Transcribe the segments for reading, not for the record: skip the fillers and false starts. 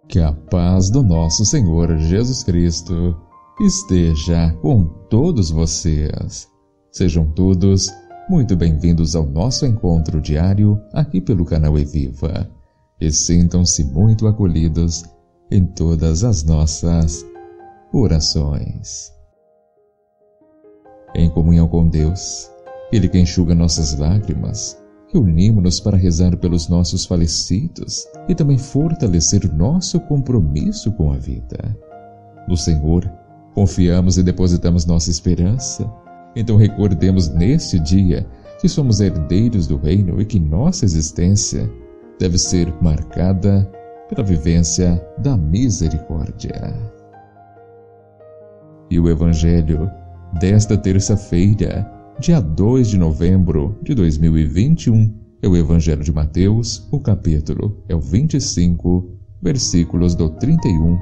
Que a paz do nosso Senhor Jesus Cristo esteja com todos vocês. Sejam todos muito bem-vindos ao nosso encontro diário aqui pelo canal Eviva e sintam-se muito acolhidos em todas as nossas orações. Em comunhão com Deus, Ele que enxuga nossas lágrimas, reunimos-nos para rezar pelos nossos falecidos e também fortalecer o nosso compromisso com a vida. No Senhor, confiamos e depositamos nossa esperança. Então recordemos neste dia que somos herdeiros do reino e que nossa existência deve ser marcada pela vivência da misericórdia. E o Evangelho desta terça-feira, dia 2 de novembro de 2021, é o Evangelho de Mateus, o capítulo é o 25, versículos do 31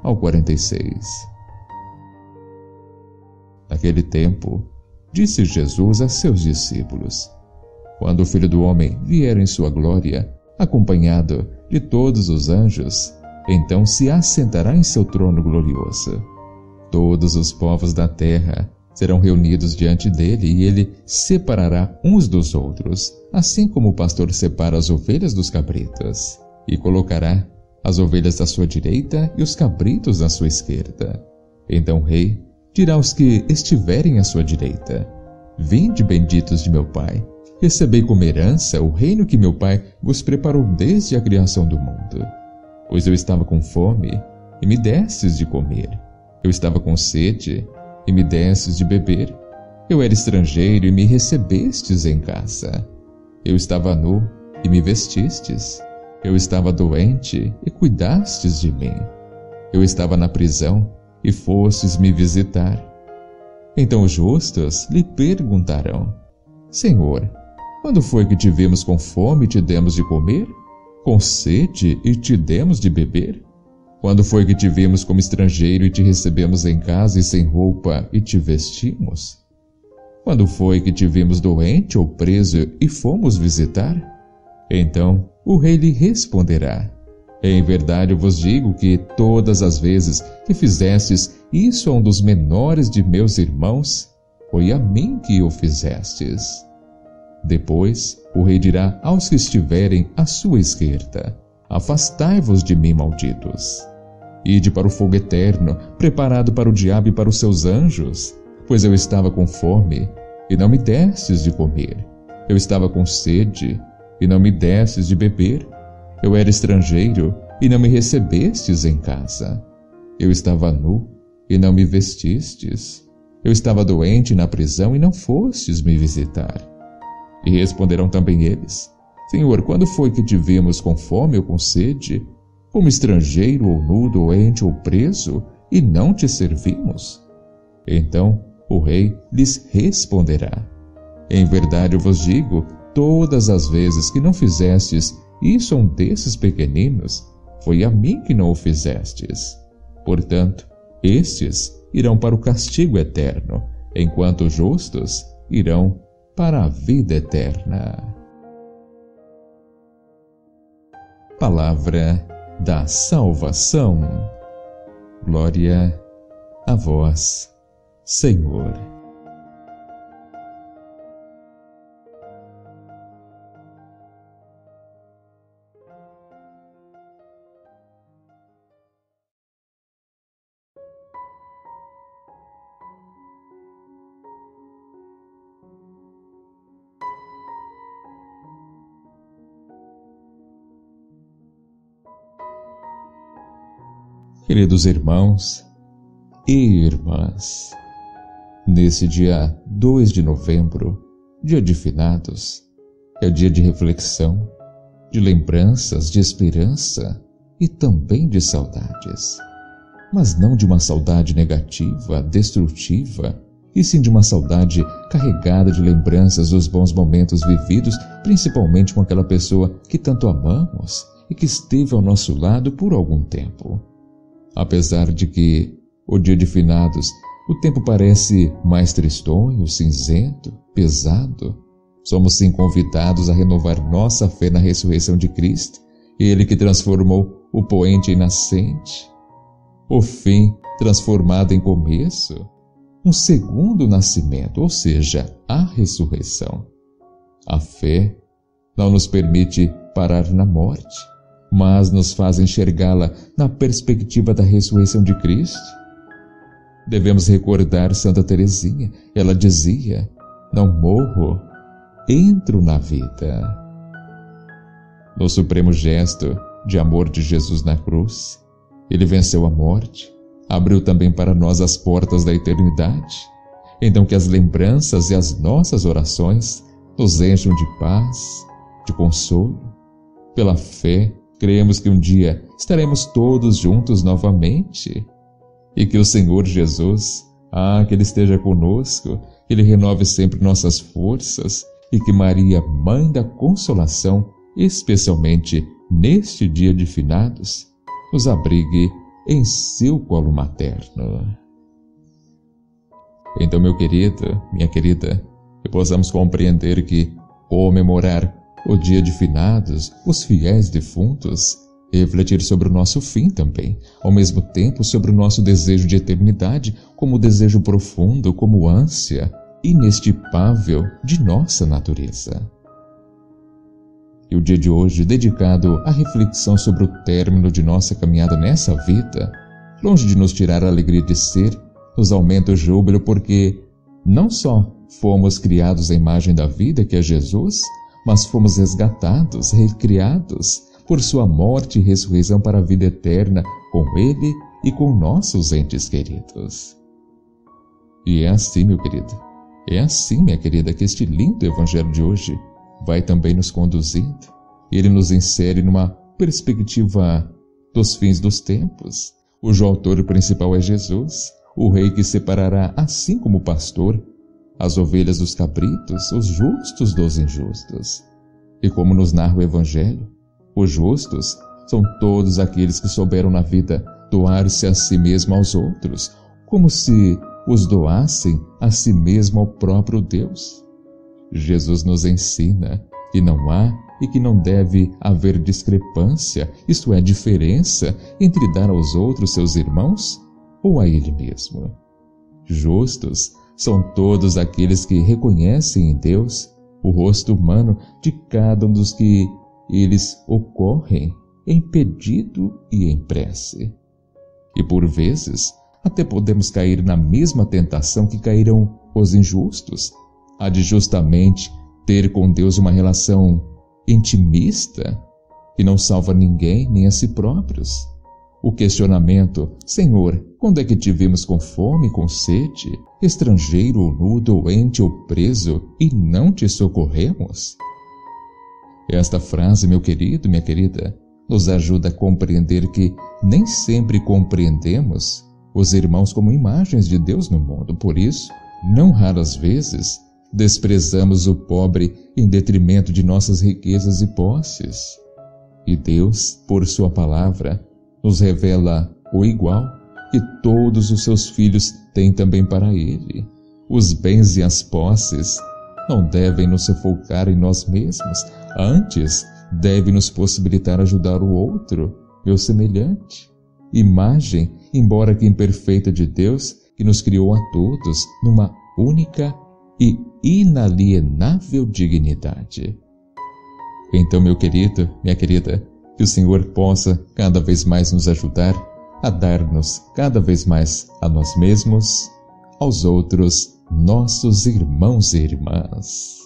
ao 46. Naquele tempo, disse Jesus a seus discípulos: Quando o Filho do Homem vier em sua glória, acompanhado de todos os anjos, então se assentará em seu trono glorioso. Todos os povos da terra serão reunidos diante dele e ele separará uns dos outros, assim como o pastor separa as ovelhas dos cabritos, e colocará as ovelhas à sua direita e os cabritos à sua esquerda. Então o rei dirá aos que estiverem à sua direita: Vinde, benditos de meu Pai, recebei como herança o reino que meu Pai vos preparou desde a criação do mundo. Pois eu estava com fome e me destes de comer. Eu estava com sede e me destes de beber. Eu era estrangeiro e me recebestes em casa. Eu estava nu e me vestistes. Eu estava doente e cuidastes de mim. Eu estava na prisão e fostes me visitar. Então os justos lhe perguntarão: Senhor, quando foi que te vimos com fome e te demos de comer? Com sede e te demos de beber? Quando foi que te vimos como estrangeiro e te recebemos em casa e sem roupa e te vestimos? Quando foi que te vimos doente ou preso e fomos visitar? Então o rei lhe responderá: Em verdade eu vos digo que todas as vezes que fizestes isso a um dos menores de meus irmãos, foi a mim que o fizestes. Depois o rei dirá aos que estiverem à sua esquerda: Afastai-vos de mim, malditos. Ide para o fogo eterno, preparado para o diabo e para os seus anjos, pois eu estava com fome, e não me destes de comer. Eu estava com sede, e não me destes de beber. Eu era estrangeiro, e não me recebestes em casa. Eu estava nu, e não me vestistes. Eu estava doente na prisão, e não fostes me visitar. E responderão também eles: Senhor, quando foi que te vimos com fome ou com sede, como estrangeiro ou nu, doente ou preso, e não te servimos? Então o rei lhes responderá: Em verdade eu vos digo, todas as vezes que não fizestes isso a um desses pequeninos, foi a mim que não o fizestes. Portanto, estes irão para o castigo eterno, enquanto os justos irão para a vida eterna. Palavra da salvação. Glória a vós, Senhor. Queridos irmãos e irmãs, nesse dia 2 de novembro, dia de finados, é o dia de reflexão, de lembranças, de esperança e também de saudades. Mas não de uma saudade negativa, destrutiva, e sim de uma saudade carregada de lembranças dos bons momentos vividos, principalmente com aquela pessoa que tanto amamos e que esteve ao nosso lado por algum tempo. Apesar de que, o dia de finados, o tempo parece mais tristonho, cinzento, pesado, somos sim convidados a renovar nossa fé na ressurreição de Cristo, Ele que transformou o poente em nascente, o fim transformado em começo, um segundo nascimento, ou seja, a ressurreição. A fé não nos permite parar na morte, mas nos faz enxergá-la na perspectiva da ressurreição de Cristo. Devemos recordar Santa Teresinha. Ela dizia: não morro, entro na vida. No supremo gesto de amor de Jesus na cruz, ele venceu a morte, abriu também para nós as portas da eternidade. Então que as lembranças e as nossas orações nos encham de paz, de consolo. Pela fé, cremos que um dia estaremos todos juntos novamente e que o Senhor Jesus, que Ele esteja conosco, que Ele renove sempre nossas forças e que Maria, Mãe da Consolação, especialmente neste dia de finados, nos abrigue em seu colo materno. Então, meu querido, minha querida, que possamos compreender que comemorar o dia de finados, os fiéis defuntos, refletir sobre o nosso fim também, ao mesmo tempo sobre o nosso desejo de eternidade, como desejo profundo, como ânsia inestipável de nossa natureza. E o dia de hoje, dedicado à reflexão sobre o término de nossa caminhada nessa vida, longe de nos tirar a alegria de ser, nos aumenta o júbilo porque não só fomos criados à imagem da vida, que é Jesus, mas fomos resgatados, recriados por sua morte e ressurreição para a vida eterna com Ele e com nossos entes queridos. E é assim, meu querido, é assim, minha querida, que este lindo Evangelho de hoje vai também nos conduzindo. Ele nos insere numa perspectiva dos fins dos tempos, cujo autor principal é Jesus, o Rei que separará, assim como o pastor, as ovelhas dos cabritos, os justos dos injustos. E como nos narra o Evangelho, os justos são todos aqueles que souberam na vida doar-se a si mesmo aos outros, como se os doassem a si mesmo ao próprio Deus. Jesus nos ensina que não há e que não deve haver discrepância, isto é, diferença, entre dar aos outros, seus irmãos, ou a Ele mesmo. Justos são todos aqueles que reconhecem em Deus o rosto humano de cada um dos que eles ocorrem em pedido e em prece. E por vezes até podemos cair na mesma tentação que caíram os injustos, a de justamente ter com Deus uma relação intimista que não salva ninguém nem a si próprios. O questionamento: Senhor, quando é que te vimos com fome, com sede, estrangeiro ou nu, doente ou preso, e não te socorremos? Esta frase, meu querido, minha querida, nos ajuda a compreender que nem sempre compreendemos os irmãos como imagens de Deus no mundo. Por isso, não raras vezes, desprezamos o pobre em detrimento de nossas riquezas e posses. E Deus, por sua palavra, nos revela o igual que todos os seus filhos têm também para Ele. Os bens e as posses não devem nos sufocar em nós mesmos, antes devem nos possibilitar ajudar o outro, meu semelhante. Imagem, embora que imperfeita, de Deus, que nos criou a todos numa única e inalienável dignidade. Então, meu querido, minha querida, que o Senhor possa cada vez mais nos ajudar a dar-nos cada vez mais a nós mesmos, aos outros, nossos irmãos e irmãs.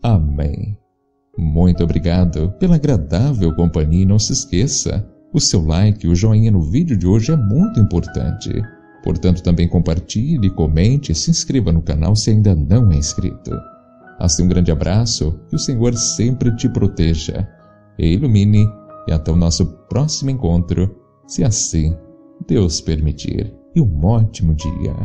Amém. Muito obrigado pela agradável companhia e não se esqueça, o seu like, o joinha no vídeo de hoje é muito importante. Portanto, também compartilhe, comente e se inscreva no canal se ainda não é inscrito. Assim, um grande abraço, que o Senhor sempre te proteja e ilumine, e até o nosso próximo encontro, se assim Deus permitir. E um ótimo dia.